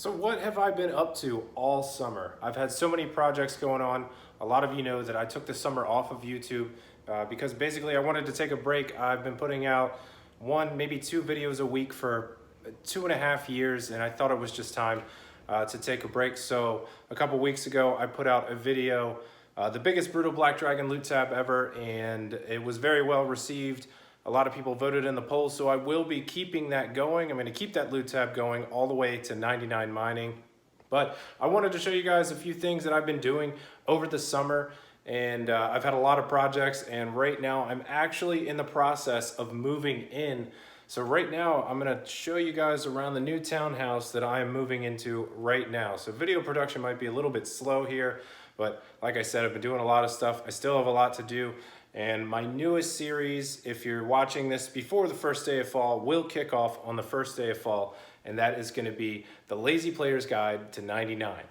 So what have I been up to all summer? I've had so many projects going on. A lot of you know that I took the summer off of YouTube because basically I wanted to take a break. I've been putting out one, maybe two videos a week for 2.5 years, and I thought it was just time to take a break. So a couple weeks ago, I put out a video, the biggest Brutal Black Dragon loot tab ever, and it was very well received. A lot of people voted in the polls, so I will be keeping that going. I'm going to keep that loot tab going all the way to 99 mining. But I wanted to show you guys a few things that I've been doing over the summer, and I've had a lot of projects, and right now I'm actually in the process of moving in. So right now I'm going to show you guys around the new townhouse that I am moving into right now. So video production might be a little bit slow here, but like I said, I've been doing a lot of stuff. I still have a lot to do. And my newest series, if you're watching this before the first day of fall, will kick off on the first day of fall. And that is going to be the Lazy Player's Guide to 99.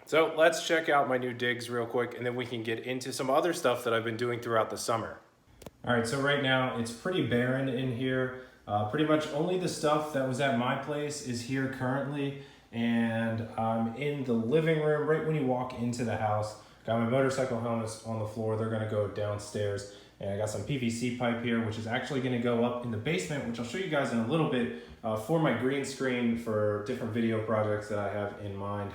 So let's check out my new digs real quick, and then we can get into some other stuff that I've been doing throughout the summer. All right, so right now it's pretty barren in here. Pretty much only the stuff that was at my place is here currently. And I'm in the living room right when you walk into the house. Got my motorcycle helmets on the floor. They're gonna go downstairs. And I got some PVC pipe here, which is actually gonna go up in the basement, which I'll show you guys in a little bit for my green screen for different video projects that I have in mind.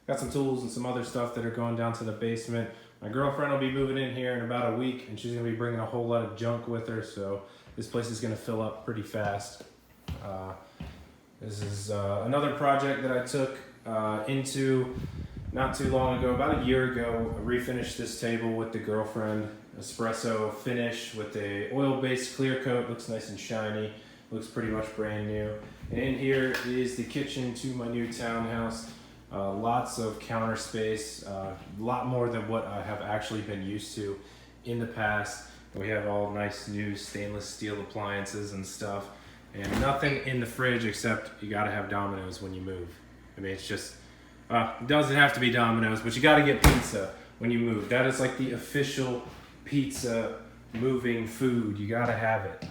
Got some tools and some other stuff that are going down to the basement. My girlfriend will be moving in here in about a week, and she's gonna be bringing a whole lot of junk with her. So this place is gonna fill up pretty fast. This is another project that I took into not too long ago, about a year ago. I refinished this table with the girlfriend. Espresso finish with a oil-based clear coat. Looks nice and shiny. Looks pretty much brand new. And in here is the kitchen to my new townhouse. Lots of counter space, a lot more than what I have actually been used to in the past. We have all nice new stainless steel appliances and stuff. And nothing in the fridge except you gotta have Domino's when you move. I mean, it's just, it doesn't have to be Domino's, but you gotta get pizza when you move. That is like the official pizza moving food. You gotta have it.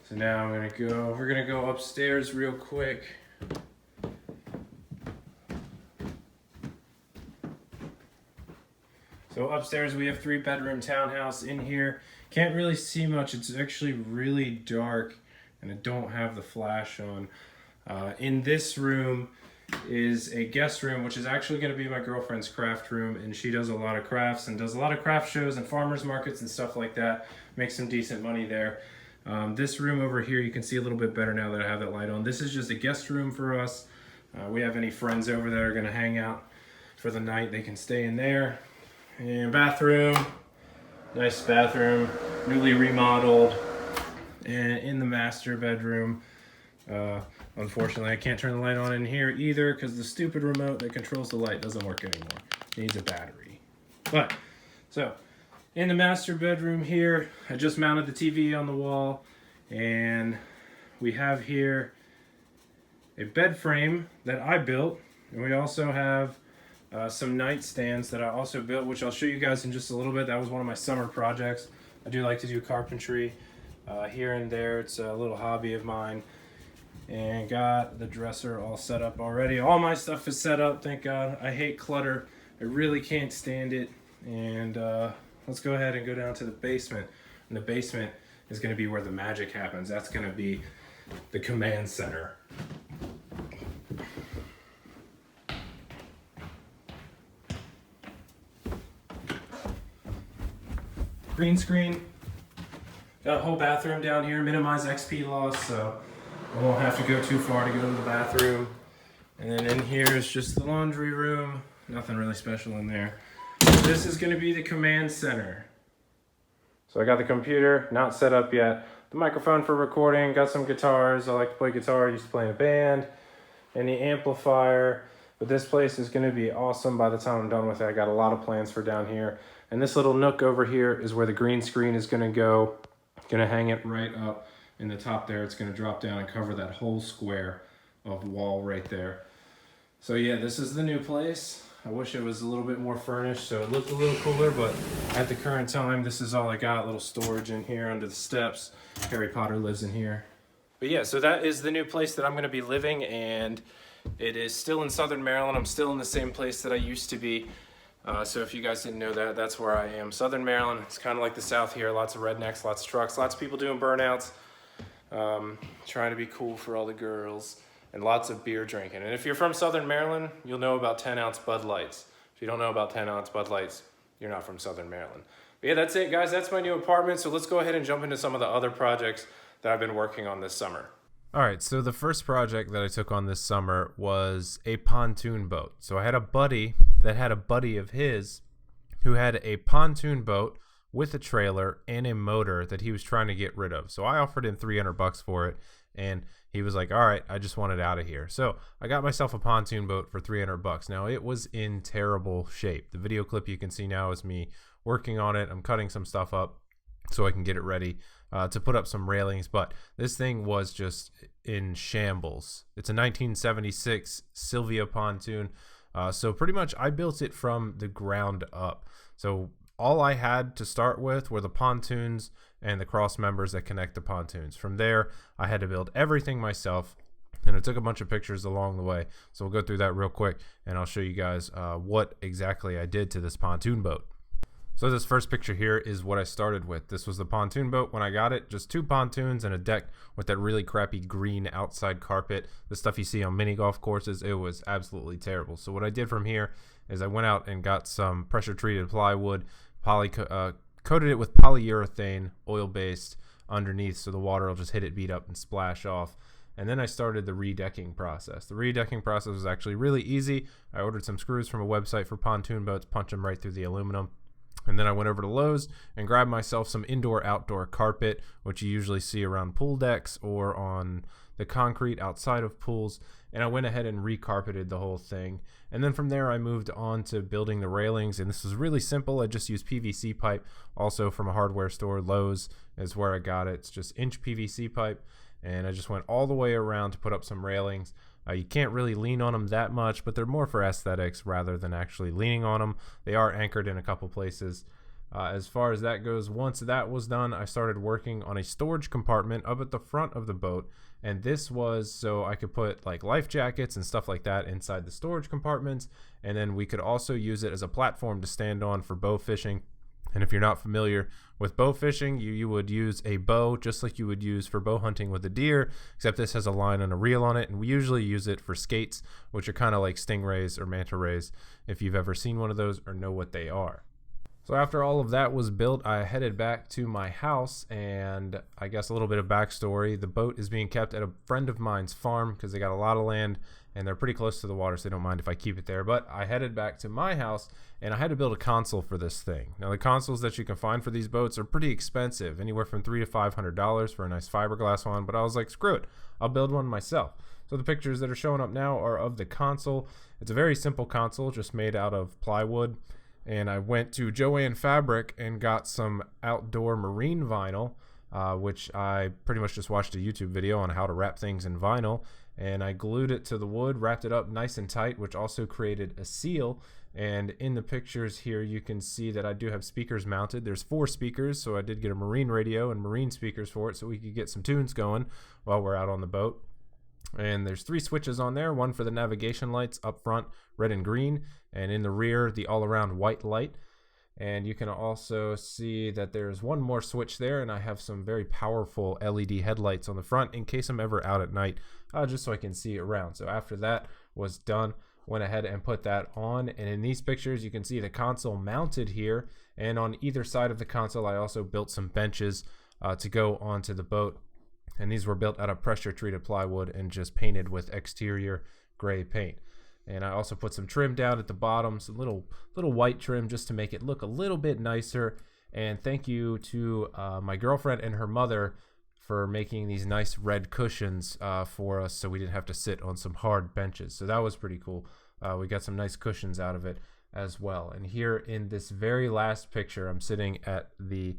So now we're gonna go upstairs real quick. So upstairs we have 3-bedroom townhouse in here. Can't really see much. It's actually really dark, and I don't have the flash on. In this room is a guest room, which is actually going to be my girlfriend's craft room, and she does a lot of crafts and does a lot of craft shows and farmers markets and stuff like that. Makes some decent money there. This room over here, you can see a little bit better now that I have that light on. This is just a guest room for us. We have any friends over that are going to hang out for the night, they can stay in there. And bathroom, nice bathroom, newly remodeled. And in the master bedroom, unfortunately I can't turn the light on in here either because the stupid remote that controls the light doesn't work anymore. It needs a battery. But, so, in the master bedroom here, I just mounted the TV on the wall, and we have here a bed frame that I built, and we also have some nightstands that I also built, which I'll show you guys in just a little bit. That was one of my summer projects. I do like to do carpentry here and there. It's a little hobby of mine. And got the dresser all set up already. All my stuff is set up, thank God. I hate clutter. I really can't stand it. And let's go ahead and go down to the basement. And the basement is going to be where the magic happens. That's going to be the command center. Green screen. Got a whole bathroom down here. Minimize XP loss, so I won't have to go too far to go to the bathroom. And then in here is just the laundry room. Nothing really special in there. This is going to be the command center. So I got the computer, not set up yet. The microphone for recording, got some guitars. I like to play guitar, I used to play in a band. And the amplifier. But this place is going to be awesome by the time I'm done with it. I got a lot of plans for down here. And this little nook over here is where the green screen is going to go. Going to hang it right up in the top there. It's going to drop down and cover that whole square of wall right there. So yeah, this is the new place. I wish it was a little bit more furnished so it looked a little cooler, but at the current time, this is all I got. A little storage in here under the steps. Harry Potter lives in here. But yeah, so that is the new place that I'm going to be living, and It is still in Southern Maryland. I'm still in the same place that I used to be. So if you guys didn't know that, that's where I am. Southern Maryland, it's kind of like the South here. Lots of rednecks, lots of trucks, lots of people doing burnouts, trying to be cool for all the girls, and lots of beer drinking. And if you're from Southern Maryland, you'll know about 10-ounce Bud Lights. If you don't know about 10-ounce Bud Lights, you're not from Southern Maryland. But yeah, that's it, guys. That's my new apartment. So let's go ahead and jump into some of the other projects that I've been working on this summer. All right, so the first project that I took on this summer was a pontoon boat. So I had a buddy that had a buddy of his who had a pontoon boat with a trailer and a motor that he was trying to get rid of. So I offered him $300 for it, and he was like, all right, I just want it out of here. So I got myself a pontoon boat for $300. Now, it was in terrible shape. The video clip you can see now is me working on it. I'm cutting some stuff up so I can get it ready to put up some railings, but this thing was just in shambles. It's a 1976 Sylvia pontoon, so pretty much I built it from the ground up. So all I had to start with were the pontoons and the cross members that connect the pontoons. From there, I had to build everything myself, and I took a bunch of pictures along the way. So we'll go through that real quick, and I'll show you guys what exactly I did to this pontoon boat. So this first picture here is what I started with. This was the pontoon boat when I got it. Just 2 pontoons and a deck with that really crappy green outside carpet. The stuff you see on mini golf courses. It was absolutely terrible. So what I did from here is I went out and got some pressure treated plywood, coated it with polyurethane, oil-based underneath so the water will just hit it, beat up, and splash off. And then I started the redecking process. The redecking process was actually really easy. I ordered some screws from a website for pontoon boats, punch them right through the aluminum. And then I went over to Lowe's and grabbed myself some indoor-outdoor carpet, which you usually see around pool decks or on the concrete outside of pools. And I went ahead and recarpeted the whole thing. And then from there, I moved on to building the railings. And this was really simple. I just used PVC pipe, also from a hardware store. Lowe's is where I got it. It's just inch PVC pipe. And I just went all the way around to put up some railings. You can't really lean on them that much, but they're more for aesthetics rather than actually leaning on them. They are anchored in a couple places. As far as that goes, once that was done, I started working on a storage compartment up at the front of the boat. And this was so I could put like life jackets and stuff like that inside the storage compartments. And then we could also use it as a platform to stand on for bow fishing. And if you're not familiar with bow fishing, you would use a bow just like you would use for bow hunting with a deer, except this has a line and a reel on it. And we usually use it for skates, which are kind of like stingrays or manta rays, if you've ever seen one of those or know what they are. So after all of that was built, I headed back to my house, and I guess a little bit of backstory. The boat is being kept at a friend of mine's farm because they got a lot of land and they're pretty close to the water, so they don't mind if I keep it there. But I headed back to my house and I had to build a console for this thing. Now the consoles that you can find for these boats are pretty expensive, anywhere from $300 to $500 for a nice fiberglass one, but I was like, screw it, I'll build one myself. So the pictures that are showing up now are of the console. It's a very simple console, just made out of plywood. And I went to Jo-Ann Fabric and got some outdoor marine vinyl, which I pretty much just watched a YouTube video on how to wrap things in vinyl. And I glued it to the wood, wrapped it up nice and tight, which also created a seal. And in the pictures here, you can see that I do have speakers mounted. There's 4 speakers, so I did get a marine radio and marine speakers for it so we could get some tunes going while we're out on the boat. And there's 3 switches on there, one for the navigation lights up front, red and green, and in the rear, the all-around white light. And you can also see that there's one more switch there, and I have some very powerful LED headlights on the front in case I'm ever out at night, just so I can see around. So after that was done, went ahead and put that on. And in these pictures, you can see the console mounted here, and on either side of the console, I also built some benches to go onto the boat. And these were built out of pressure treated plywood and just painted with exterior gray paint. And I also put some trim down at the bottom, some little white trim just to make it look a little bit nicer. And thank you to my girlfriend and her mother for making these nice red cushions for us so we didn't have to sit on some hard benches. So that was pretty cool. We got some nice cushions out of it as well. And here in this very last picture, I'm sitting at the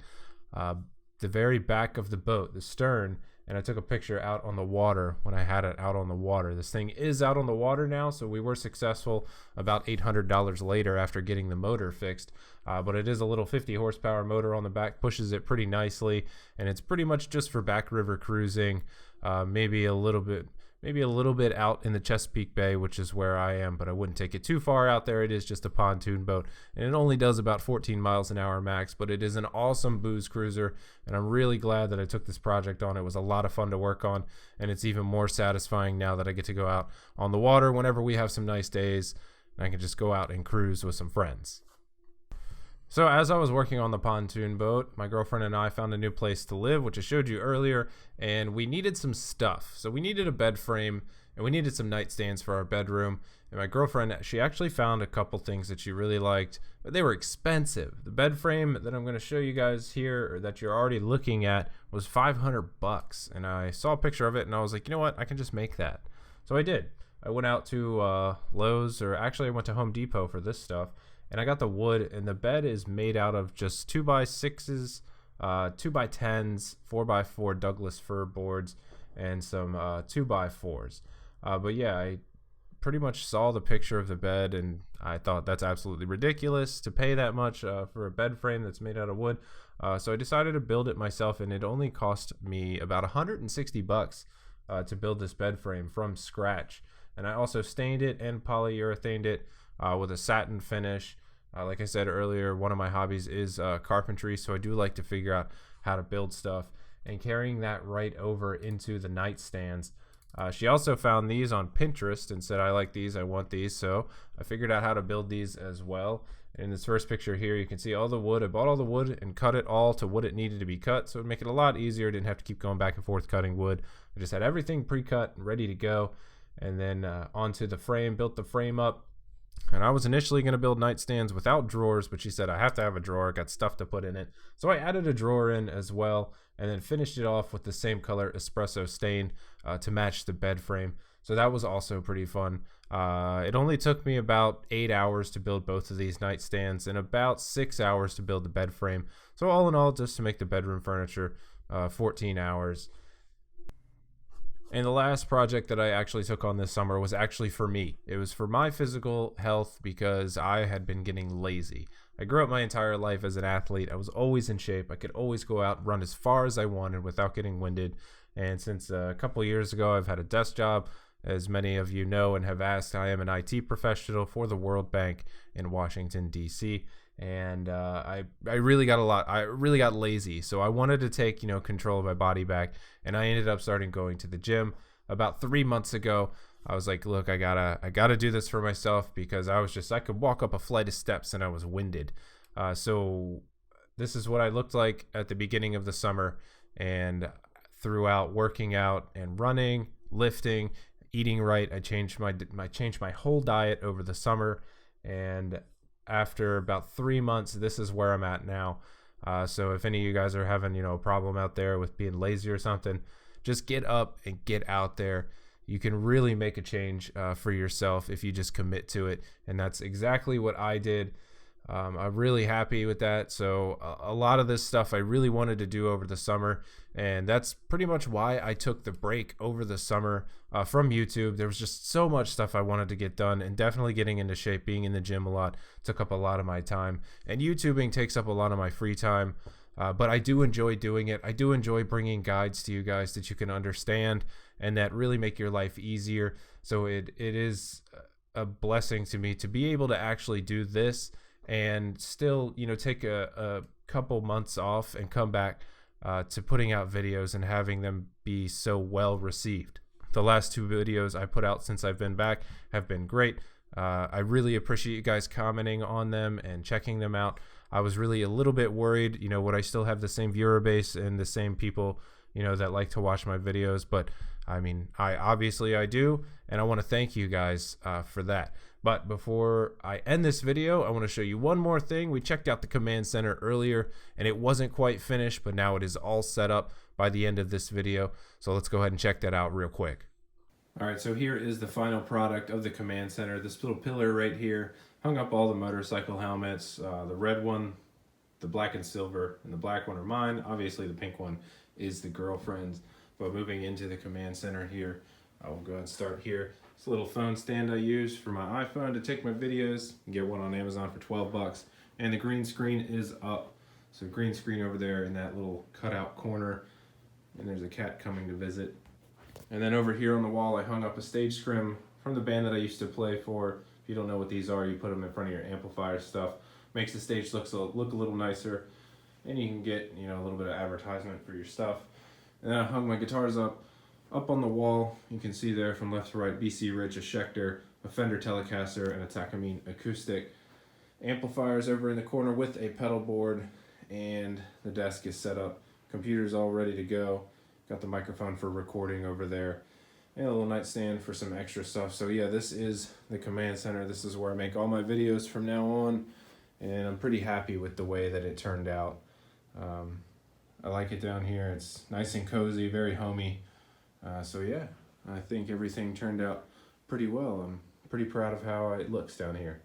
very back of the boat, the stern, and I took a picture out on the water when I had it out on the water. This thing is out on the water now, so we were successful about $800 later after getting the motor fixed. But it is a little 50 horsepower motor on the back, pushes it pretty nicely, and it's pretty much just for back river cruising, maybe a little bit maybe a little bit out in the Chesapeake Bay, which is where I am, but I wouldn't take it too far out there. It is just a pontoon boat, and it only does about 14 miles an hour max, but it is an awesome booze cruiser, and I'm really glad that I took this project on. It was a lot of fun to work on, and it's even more satisfying now that I get to go out on the water whenever we have some nice days, and I can just go out and cruise with some friends. So as I was working on the pontoon boat, my girlfriend and I found a new place to live, which I showed you earlier, and we needed some stuff. So we needed a bed frame, and we needed some nightstands for our bedroom. And my girlfriend, she actually found a couple things that she really liked, but they were expensive. The bed frame that I'm going to show you guys here, or that you're already looking at, was $500. And I saw a picture of it, and I was like, you know what? I can just make that. So I did. I went out to Lowe's, or actually I went to Home Depot for this stuff. And I got the wood, and the bed is made out of just 2x6s, 2x10s, 4x4 Douglas fir boards, and some 2x4s. But yeah, I pretty much saw the picture of the bed, and I thought that's absolutely ridiculous to pay that much for a bed frame that's made out of wood. So I decided to build it myself, and it only cost me about $160 to build this bed frame from scratch. And I also stained it and polyurethaned it with a satin finish. Like I said earlier, one of my hobbies is carpentry, so I do like to figure out how to build stuff, and carrying that right over into the nightstands. She also found these on Pinterest and said, I like these, I want these, so I figured out how to build these as well. In this first picture here, you can see all the wood. I bought all the wood and cut it all to what it needed to be cut, so it would make it a lot easier. I didn't have to keep going back and forth cutting wood. I just had everything pre-cut and ready to go, and then onto the frame, built the frame up. And I was initially going to build nightstands without drawers, but she said I have to have a drawer. I got stuff to put in it. So I added a drawer in as well, and then finished it off with the same color espresso stain to match the bed frame. So that was also pretty fun. It only took me about 8 hours to build both of these nightstands and about 6 hours to build the bed frame. So all in all, just to make the bedroom furniture, 14 hours. And the last project that I actually took on this summer was actually for me. It was for my physical health because I had been getting lazy. I grew up my entire life as an athlete. I was always in shape. I could always go out and run as far as I wanted without getting winded. And since a couple years ago, I've had a desk job. As many of you know and have asked, I am an IT professional for the World Bank in Washington, D.C. And I really got lazy. So I wanted to take, control of my body back. And I ended up starting going to the gym about 3 months ago. I was like, look, I gotta do this for myself, because I could walk up a flight of steps and I was winded. So this is what I looked like at the beginning of the summer, and throughout working out and running, lifting, eating right, I changed my whole diet over the summer, and after about 3 months, this is where I'm at now. So if any of you guys are having, a problem out there with being lazy or something, just get up and get out there. You can really make a change for yourself if you just commit to it. And that's exactly what I did. I'm really happy with that. So a lot of this stuff I really wanted to do over the summer, and that's pretty much why I took the break over the summer from YouTube. There was just so much stuff I wanted to get done, and definitely getting into shape, being in the gym a lot, took up a lot of my time, and YouTubing takes up a lot of my free time. But I do enjoy doing it. I do enjoy bringing guides to you guys that you can understand and that really make your life easier. So it is a blessing to me to be able to actually do this and still, take a couple months off and come back to putting out videos and having them be so well received. The last 2 videos I put out since I've been back have been great. I really appreciate you guys commenting on them and checking them out. I was really a little bit worried, would I still have the same viewer base and the same people, that like to watch my videos? But I mean, I do, and I want to thank you guys for that. But before I end this video, I want to show you one more thing. We checked out the command center earlier, and it wasn't quite finished, but now it is all set up by the end of this video. So let's go ahead and check that out real quick. All right, so here is the final product of the command center. This little pillar right here hung up all the motorcycle helmets. The red one, the black and silver, and the black one are mine. Obviously, the pink one is the girlfriend's. But moving into the command center here, I will go ahead and start here. It's a little phone stand I use for my iPhone to take my videos. You can get one on Amazon for 12 bucks. And the green screen is up. So green screen over there in that little cutout corner. And there's a cat coming to visit. And then over here on the wall, I hung up a stage scrim from the band that I used to play for. If you don't know what these are, you put them in front of your amplifier stuff. Makes the stage look a little nicer, and you can get, you know, a little bit of advertisement for your stuff. And then I hung my guitars up on the wall. You can see there from left to right, BC Rich, a Schecter, a Fender Telecaster, and a Takamine acoustic. Amplifiers over in the corner with a pedal board, and the desk is set up. Computer's all ready to go. Got the microphone for recording over there, and a little nightstand for some extra stuff. So yeah, this is the command center. This is where I make all my videos from now on, and I'm pretty happy with the way that it turned out. I like it down here. It's nice and cozy, very homey. So yeah, I think everything turned out pretty well. I'm pretty proud of how it looks down here.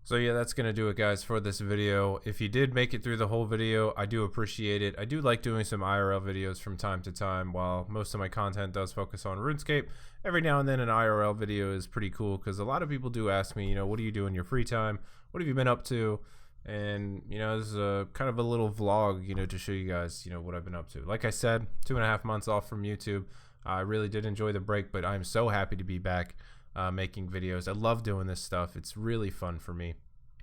So yeah, that's going to do it, guys, for this video. If you did make it through the whole video, I do appreciate it. I do like doing some IRL videos from time to time. While most of my content does focus on RuneScape, every now and then an IRL video is pretty cool, because a lot of people do ask me, you know, what do you do in your free time? What have you been up to? And, you know, this is a kind of a little vlog, you know, to show you guys, you know, what I've been up to. Like I said, 2.5 months off from YouTube. I really did enjoy the break, but I'm so happy to be back making videos. I love doing this stuff. It's really fun for me.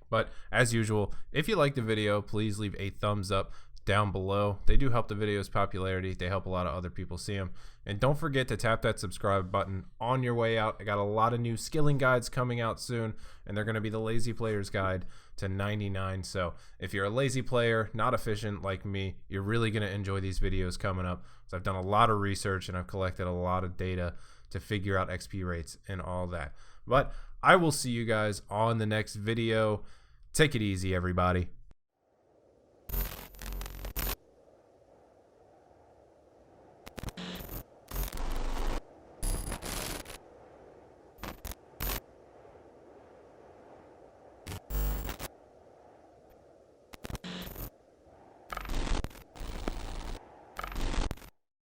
But as usual, if you like the video, please leave a thumbs up down below. They do help the video's popularity. They help a lot of other people see them. And don't forget to tap that subscribe button on your way out. I got a lot of new skilling guides coming out soon, and they're going to be the Lazy Player's Guide to 99. So if you're a lazy player, not efficient like me, you're really going to enjoy these videos coming up. So I've done a lot of research, and I've collected a lot of data to figure out XP rates and all that. But I will see you guys on the next video. Take it easy, everybody.